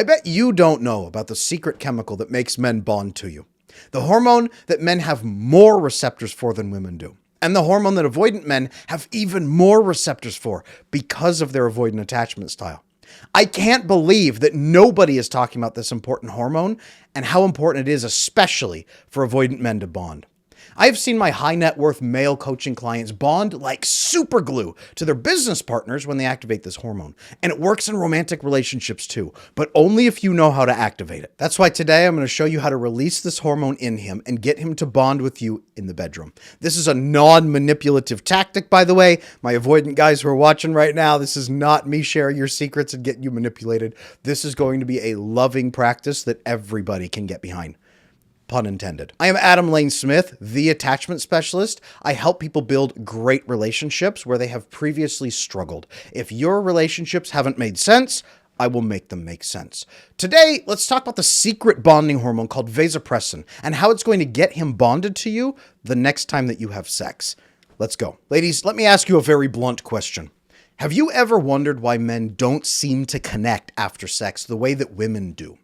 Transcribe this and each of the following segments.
I bet you don't know about the secret chemical that makes men bond to you. The hormone that men have more receptors for than women do. And the hormone that avoidant men have even more receptors for because of their avoidant attachment style. I can't believe that nobody is talking about this important hormone and how important it is, especially for avoidant men to bond. I've seen my high net worth male coaching clients bond like super glue to their business partners when they activate this hormone. And it works in romantic relationships too, but only if you know how to activate it. That's why today I'm going to show you how to release this hormone in him and get him to bond with you in the bedroom. This is a non-manipulative tactic, by the way. My avoidant guys who are watching right now, this is not me sharing your secrets and getting you manipulated. This is going to be a loving practice that everybody can get behind. Pun intended. I am Adam Lane Smith, the attachment specialist. I help people build great relationships where they have previously struggled. If your relationships haven't made sense, I will make them make sense. Today, let's talk about the secret bonding hormone called vasopressin and how it's going to get him bonded to you the next time that you have sex. Let's go. Ladies, let me ask you a very blunt question. Have you ever wondered why men don't seem to connect after sex the way that women do?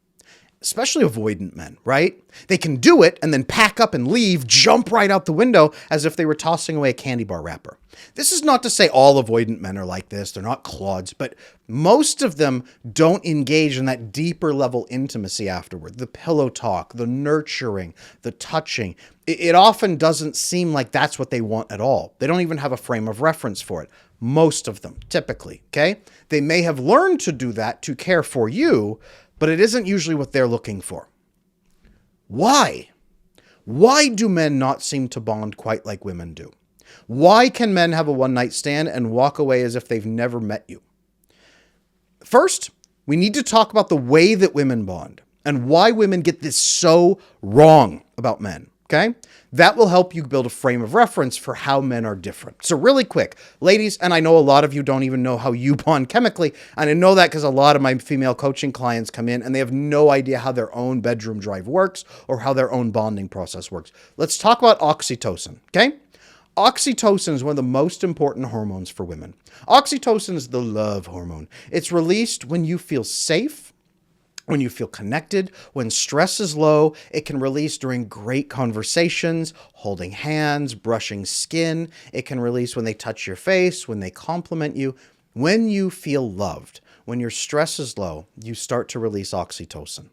Especially avoidant men, right? They can do it and then pack up and leave, jump right out the window as if they were tossing away a candy bar wrapper. This is not to say all avoidant men are like this. They're not clods, but most of them don't engage in that deeper level intimacy afterward. The pillow talk, the nurturing, the touching. It often doesn't seem like that's what they want at all. They don't even have a frame of reference for it. Most of them, typically, okay? They may have learned to do that to care for you, but it isn't usually what they're looking for. Why? Why do men not seem to bond quite like women do? Why can men have a one-night stand and walk away as if they've never met you? First, we need to talk about the way that women bond and why women get this so wrong about men, okay? That will help you build a frame of reference for how men are different. So really quick, ladies, and I know a lot of you don't even know how you bond chemically, and I know that because a lot of my female coaching clients come in and they have no idea how their own bedroom drive works or how their own bonding process works. Let's talk about oxytocin, okay? Oxytocin is one of the most important hormones for women. Oxytocin is the love hormone. It's released when you feel safe, when you feel connected, when stress is low. It can release during great conversations, holding hands, brushing skin. It can release when they touch your face, when they compliment you. When you feel loved, when your stress is low, you start to release oxytocin.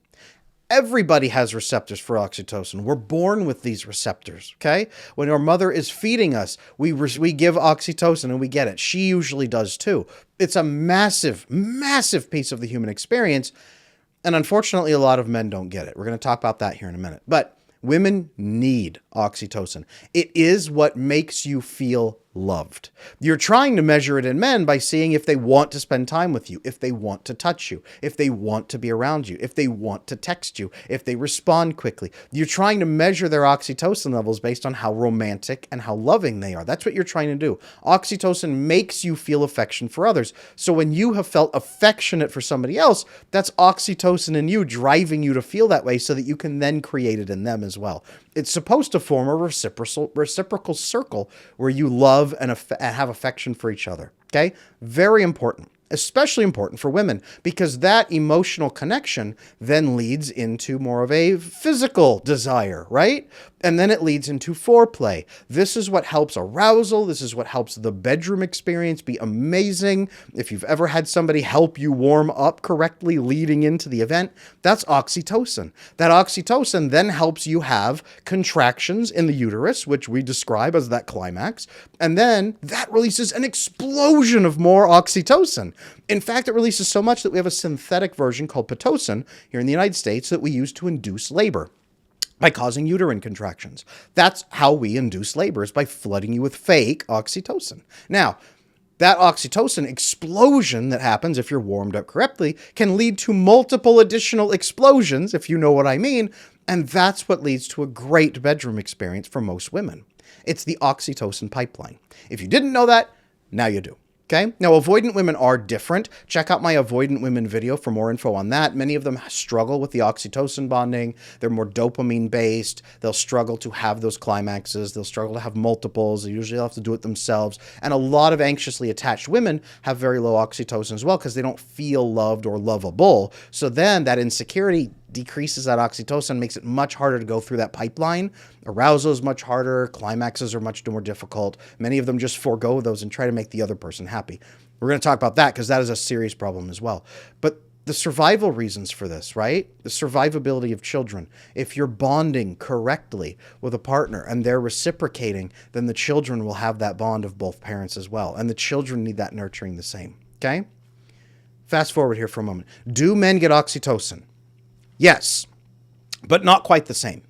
Everybody has receptors for oxytocin. We're born with these receptors, okay? When our mother is feeding us, we give oxytocin and we get it. She usually does too. It's a massive, massive piece of the human experience. And unfortunately, a lot of men don't get it. We're going to talk about that here in a minute. But women need oxytocin. It is what makes you feel loved. You're trying to measure it in men by seeing if they want to spend time with you, if they want to touch you, if they want to be around you, if they want to text you, if they respond quickly. You're trying to measure their oxytocin levels based on how romantic and how loving they are. That's what you're trying to do. Oxytocin makes you feel affection for others. So when you have felt affectionate for somebody else, that's oxytocin in you driving you to feel that way so that you can then create it in them as well. It's supposed to form a reciprocal circle where you love and have affection for each other. Okay? Very important. Especially important for women because that emotional connection then leads into more of a physical desire, right? And then it leads into foreplay. This is what helps arousal. This is what helps the bedroom experience be amazing. If you've ever had somebody help you warm up correctly leading into the event, that's oxytocin. That oxytocin then helps you have contractions in the uterus, which we describe as that climax. And then that releases an explosion of more oxytocin. In fact, it releases so much that we have a synthetic version called Pitocin here in the United States that we use to induce labor by causing uterine contractions. That's how we induce labor, is by flooding you with fake oxytocin. Now, that oxytocin explosion that happens if you're warmed up correctly can lead to multiple additional explosions, if you know what I mean, and that's what leads to a great bedroom experience for most women. It's the oxytocin pipeline. If you didn't know that, now you do. Okay. Now, avoidant women are different. Check out my avoidant women video for more info on that. Many of them struggle with the oxytocin bonding. They're more dopamine based. They'll struggle to have those climaxes. They'll struggle to have multiples. They usually have to do it themselves. And a lot of anxiously attached women have very low oxytocin as well because they don't feel loved or lovable. So then that insecurity decreases that oxytocin, makes it much harder to go through that pipeline. Arousal is much harder. Climaxes are much more difficult. Many of them just forego those and try to make the other person happy. We're going to talk about that because that is a serious problem as well. But the survival reasons for this, right? The survivability of children. If you're bonding correctly with a partner and they're reciprocating, then the children will have that bond of both parents as well. And the children need that nurturing the same. Okay? Fast forward here for a moment. Do men get oxytocin? Yes, but not quite the same.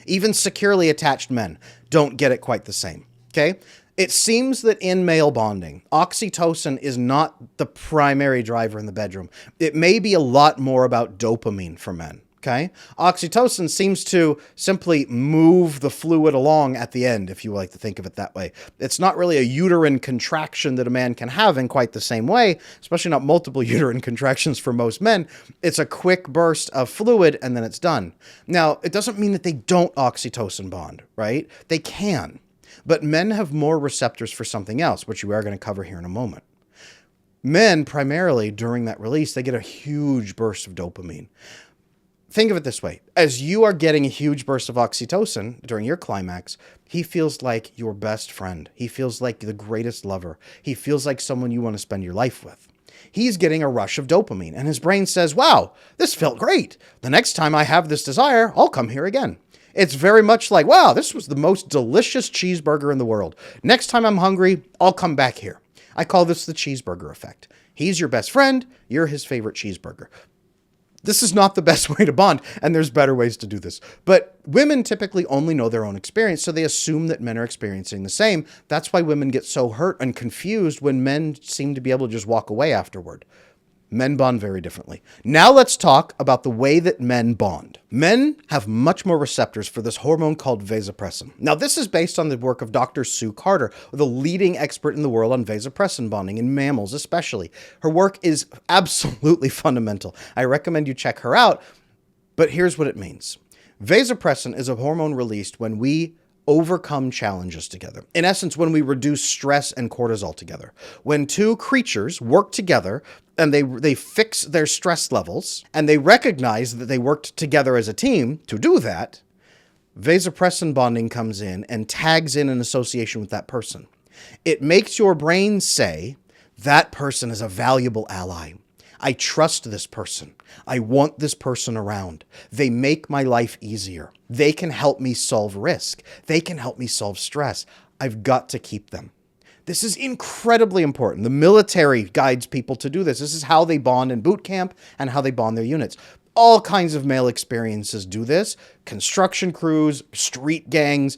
Even securely attached men don't get it quite the same, okay? It seems that in male bonding, oxytocin is not the primary driver in the bedroom. It may be a lot more about dopamine for men, okay? Oxytocin seems to simply move the fluid along at the end, if you like to think of it that way. It's not really a uterine contraction that a man can have in quite the same way, especially not multiple uterine contractions for most men. It's a quick burst of fluid and then it's done. Now, it doesn't mean that they don't oxytocin bond, right? They can. But men have more receptors for something else, which we are going to cover here in a moment. Men, primarily during that release, they get a huge burst of dopamine. Think of it this way. As you are getting a huge burst of oxytocin during your climax, he feels like your best friend. He feels like the greatest lover. He feels like someone you want to spend your life with. He's getting a rush of dopamine, and his brain says, wow, this felt great. The next time I have this desire, I'll come here again. It's very much like, wow, this was the most delicious cheeseburger in the world. Next time I'm hungry, I'll come back here. I call this the cheeseburger effect. He's your best friend. You're his favorite cheeseburger. This is not the best way to bond, and there's better ways to do this. But women typically only know their own experience, so they assume that men are experiencing the same. That's why women get so hurt and confused when men seem to be able to just walk away afterward. Men bond very differently. Now let's talk about the way that men bond. Men have much more receptors for this hormone called vasopressin. Now this is based on the work of Dr. Sue Carter, the leading expert in the world on vasopressin bonding in mammals especially. Her work is absolutely fundamental. I recommend you check her out, but here's what it means. Vasopressin is a hormone released when we overcome challenges together. In essence, when we reduce stress and cortisol together. When two creatures work together and they fix their stress levels and they recognize that they worked together as a team to do that, vasopressin bonding comes in and tags in an association with that person. It makes your brain say, that person is a valuable ally. I trust this person. I want this person around. They make my life easier. They can help me solve risk. They can help me solve stress. I've got to keep them. This is incredibly important. The military guides people to do this. This is how they bond in boot camp and how they bond their units. All kinds of male experiences do this. Construction crews, street gangs,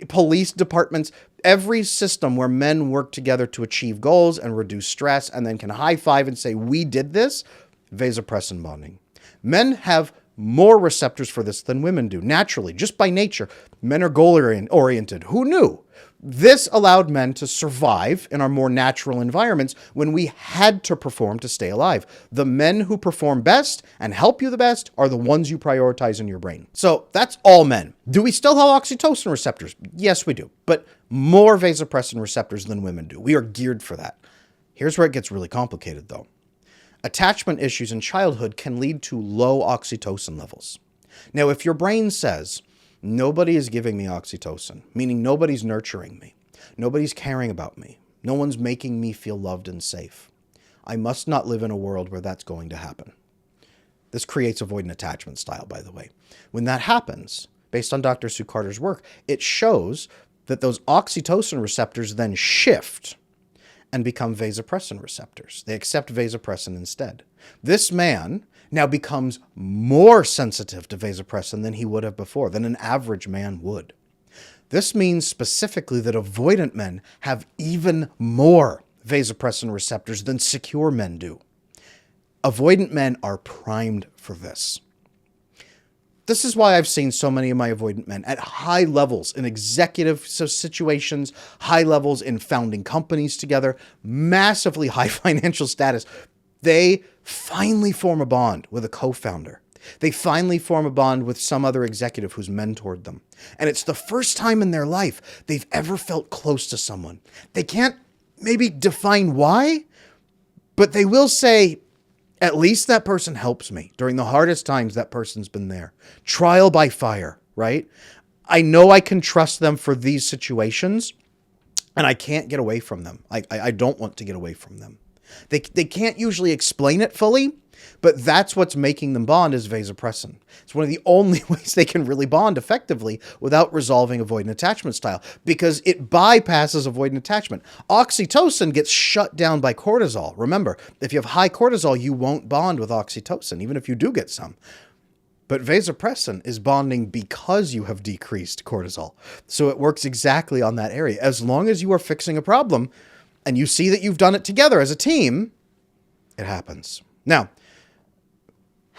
police departments, every system where men work together to achieve goals and reduce stress and then can high five and say, we did this, vasopressin bonding. Men have more receptors for this than women do. Naturally, just by nature, men are goal-oriented. Who knew? This allowed men to survive in our more natural environments when we had to perform to stay alive. The men who perform best and help you the best are the ones you prioritize in your brain. So that's all men. Do we still have oxytocin receptors? Yes, we do, but more vasopressin receptors than women do. We are geared for that. Here's where it gets really complicated though. Attachment issues in childhood can lead to low oxytocin levels. Now, if your brain says, nobody is giving me oxytocin, meaning nobody's nurturing me, nobody's caring about me, no one's making me feel loved and safe, I must not live in a world where that's going to happen. This creates avoidant attachment style, by the way. When that happens, based on Dr. Sue Carter's work, it shows that those oxytocin receptors then shift and become vasopressin receptors. They accept vasopressin instead. This man now becomes more sensitive to vasopressin than he would have before, than an average man would. This means specifically that avoidant men have even more vasopressin receptors than secure men do. Avoidant men are primed for this. This is why I've seen so many of my avoidant men at high levels in executive situations, high levels in founding companies together, massively high financial status. They finally form a bond with a co-founder. They finally form a bond with some other executive who's mentored them. And it's the first time in their life they've ever felt close to someone. They can't maybe define why, but they will say, at least that person helps me. During the hardest times, that person's been there. Trial by fire, right? I know I can trust them for these situations, and I can't get away from them. I don't want to get away from them. They can't usually explain it fully, but that's what's making them bond is vasopressin. It's one of the only ways they can really bond effectively without resolving avoidant attachment style, because it bypasses avoidant attachment. Oxytocin gets shut down by cortisol. Remember, if you have high cortisol, you won't bond with oxytocin, even if you do get some. But vasopressin is bonding because you have decreased cortisol. So it works exactly on that area. As long as you are fixing a problem and you see that you've done it together as a team, it happens. Now,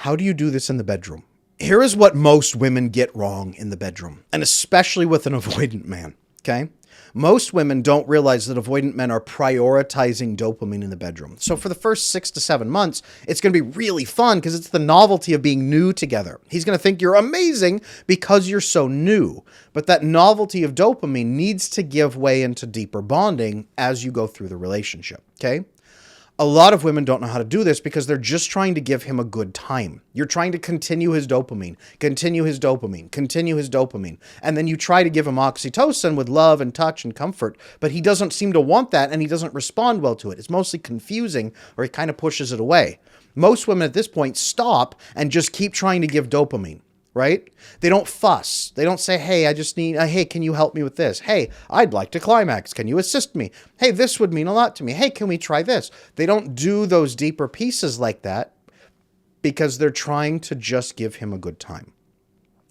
how do you do this in the bedroom? Here is what most women get wrong in the bedroom, and especially with an avoidant man, okay? Most women don't realize that avoidant men are prioritizing dopamine in the bedroom. So for the first 6 to 7 months, it's going to be really fun because it's the novelty of being new together. He's going to think you're amazing because you're so new. But that novelty of dopamine needs to give way into deeper bonding as you go through the relationship, okay? A lot of women don't know how to do this because they're just trying to give him a good time. You're trying to continue his dopamine, continue his dopamine, continue his dopamine. And then you try to give him oxytocin with love and touch and comfort, but he doesn't seem to want that and he doesn't respond well to it. It's mostly confusing, or he kind of pushes it away. Most women at this point stop and just keep trying to give dopamine. Right? They don't fuss. They don't say, hey, I just need, hey, can you help me with this? Hey, I'd like to climax. Can you assist me? Hey, this would mean a lot to me. Hey, can we try this? They don't do those deeper pieces like that because they're trying to just give him a good time.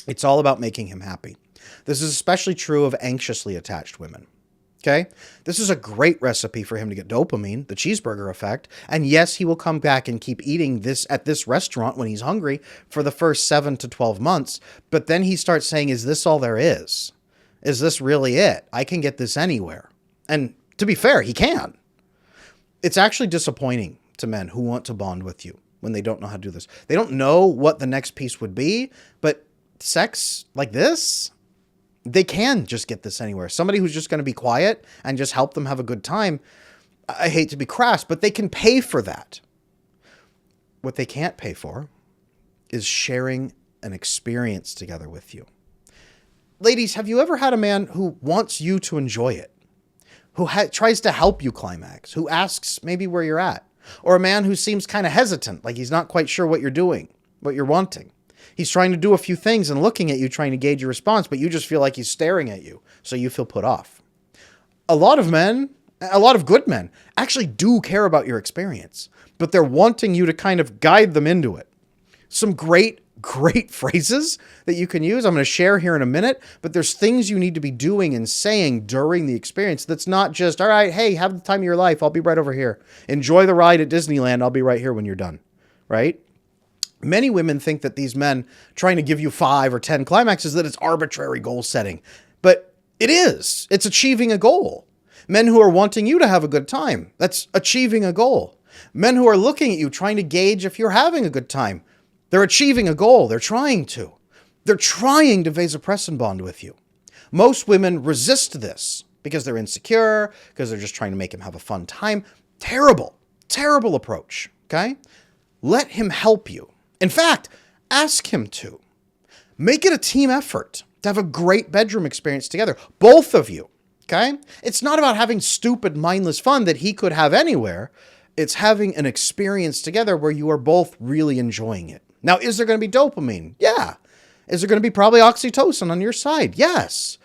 It's all about making him happy. This is especially true of anxiously attached women. Okay? This is a great recipe for him to get dopamine, the cheeseburger effect. And yes, he will come back and keep eating this at this restaurant when he's hungry for the first 7 to 12 months. But then he starts saying, is this all there is? Is this really it? I can get this anywhere. And to be fair, he can. It's actually disappointing to men who want to bond with you when they don't know how to do this. They don't know what the next piece would be, but sex like this, they can just get this anywhere. Somebody who's just going to be quiet and just help them have a good time. I hate to be crass, but they can pay for that. What they can't pay for is sharing an experience together with you. Ladies, have you ever had a man who wants you to enjoy it? Who tries to help you climax? Who asks maybe where you're at? Or a man who seems kind of hesitant, like he's not quite sure what you're doing, what you're wanting. He's trying to do a few things and looking at you, trying to gauge your response, but you just feel like he's staring at you, so you feel put off. A lot of men, a lot of good men, actually do care about your experience, but they're wanting you to kind of guide them into it. Some great phrases that you can use, I'm going to share here in a minute, but there's things you need to be doing and saying during the experience that's not just, all right, hey, have the time of your life, I'll be right over here. Enjoy the ride at Disneyland, I'll be right here when you're done, right? Many women think that these men trying to give you 5 or 10 climaxes, that it's arbitrary goal setting. But it is. It's achieving a goal. Men who are wanting you to have a good time, that's achieving a goal. Men who are looking at you, trying to gauge if you're having a good time, they're achieving a goal. They're trying to. They're trying to vasopressin bond with you. Most women resist this because they're insecure, because they're just trying to make him have a fun time. Terrible, terrible approach, okay? Let him help you. In fact, ask him to. Make it a team effort to have a great bedroom experience together. Both of you, okay? It's not about having stupid, mindless fun that he could have anywhere. It's having an experience together where you are both really enjoying it. Now, is there going to be dopamine? Yeah. Is there going to be probably oxytocin on your side? Yes.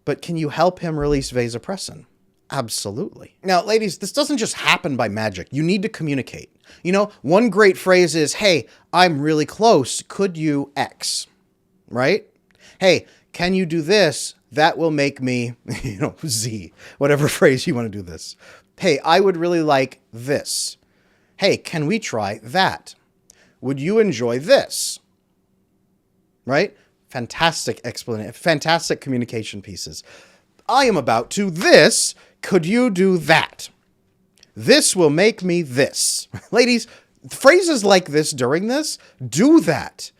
But can you help him release vasopressin? Absolutely. Now, ladies, this doesn't just happen by magic. You need to communicate. You know, one great phrase is, hey, I'm really close. Could you X? Right? Hey, can you do this? That will make me, Z, whatever phrase you want to do this. Hey, I would really like this. Hey, can we try that? Would you enjoy this? right? Fantastic explanation, fantastic communication pieces. I am about to this. Could you do that? This will make me this. Ladies, phrases like this during this, do that.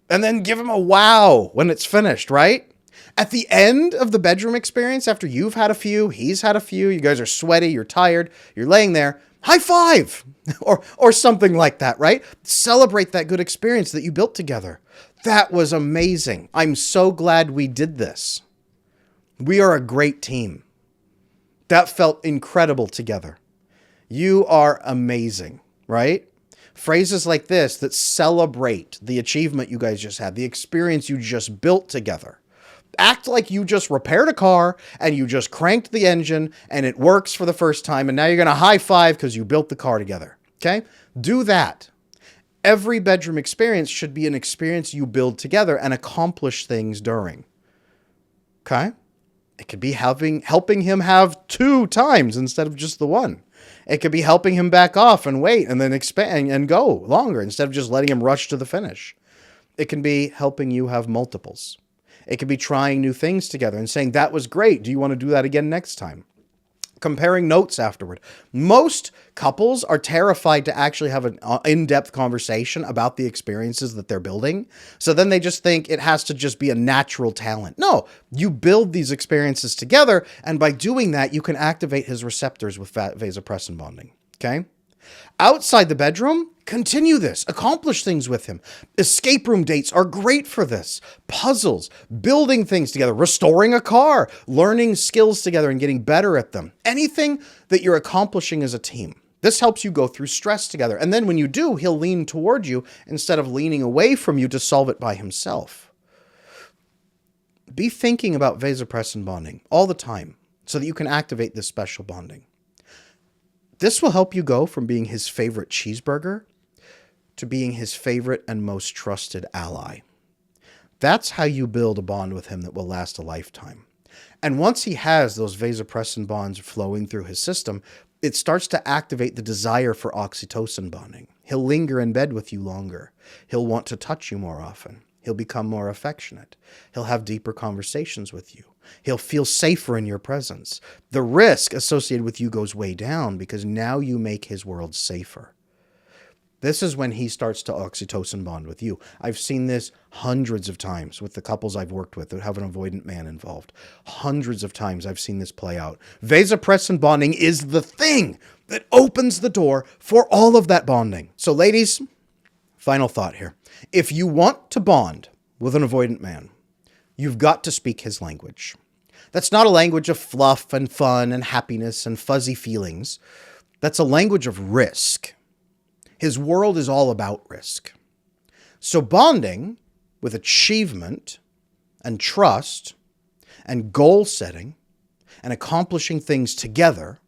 And then give him a wow when it's finished, right? At the end of the bedroom experience, after you've had a few, he's had a few, you guys are sweaty, you're tired, you're laying there, high five or something like that, right? Celebrate that good experience that you built together. That was amazing. I'm so glad we did this. We are a great team. That felt incredible together. You are amazing, right? Phrases like this that celebrate the achievement you guys just had, the experience you just built together. Act like you just repaired a car and you just cranked the engine and it works for the first time and now you're going to high five because you built the car together. Okay? Do that. Every bedroom experience should be an experience you build together and accomplish things during. Okay? It could be helping him have 2 times instead of just the one. It could be helping him back off and wait and then expand and go longer instead of just letting him rush to the finish. It can be helping you have multiples. It could be trying new things together and saying, that was great. Do you want to do that again next time? Comparing notes afterward. Most couples are terrified to actually have an in-depth conversation about the experiences that they're building. So then they just think it has to just be a natural talent. No, you build these experiences together. And by doing that, you can activate his receptors with vasopressin bonding. Okay? Outside the bedroom, continue this. Accomplish things with him. Escape room dates are great for this. Puzzles, building things together, restoring a car, learning skills together and getting better at them. Anything that you're accomplishing as a team. This helps you go through stress together. And then when you do, he'll lean toward you instead of leaning away from you to solve it by himself. Be thinking about vasopressin bonding all the time so that you can activate this special bonding. This will help you go from being his favorite cheeseburger to being his favorite and most trusted ally. That's how you build a bond with him that will last a lifetime. And once he has those vasopressin bonds flowing through his system, it starts to activate the desire for oxytocin bonding. He'll linger in bed with you longer. He'll want to touch you more often. He'll become more affectionate. He'll have deeper conversations with you. He'll feel safer in your presence. The risk associated with you goes way down because now you make his world safer. This is when he starts to oxytocin bond with you. I've seen this hundreds of times with the couples I've worked with that have an avoidant man involved. Hundreds of times I've seen this play out. Vasopressin bonding is the thing that opens the door for all of that bonding. So ladies, final thought here. If you want to bond with an avoidant man, you've got to speak his language. That's not a language of fluff and fun and happiness and fuzzy feelings. That's a language of risk. His world is all about risk. So bonding with achievement and trust and goal setting and accomplishing things together,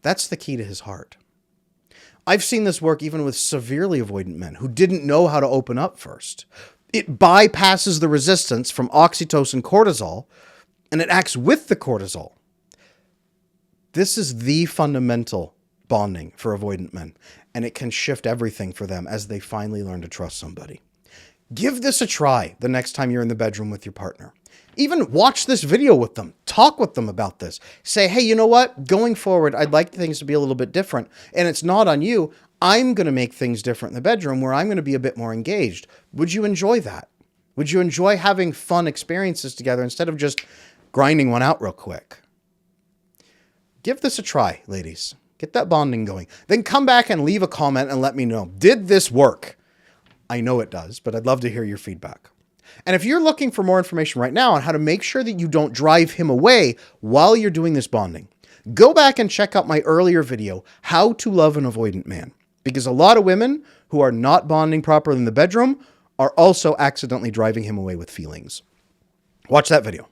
that's the key to his heart. I've seen this work even with severely avoidant men who didn't know how to open up first. It bypasses the resistance from oxytocin cortisol, and it acts with the cortisol. This is the fundamental bonding for avoidant men, and it can shift everything for them as they finally learn to trust somebody. Give this a try the next time you're in the bedroom with your partner. Even watch this video with them. Talk with them about this. Say, hey, you know what? Going forward, I'd like things to be a little bit different. And it's not on you. I'm going to make things different in the bedroom where I'm going to be a bit more engaged. Would you enjoy that? Would you enjoy having fun experiences together instead of just grinding one out real quick? Give this a try, ladies. Get that bonding going. Then come back and leave a comment and let me know. Did this work? I know it does, but I'd love to hear your feedback. And if you're looking for more information right now on how to make sure that you don't drive him away while you're doing this bonding, go back and check out my earlier video, How to Love an Avoidant Man. Because a lot of women who are not bonding properly in the bedroom are also accidentally driving him away with feelings. Watch that video.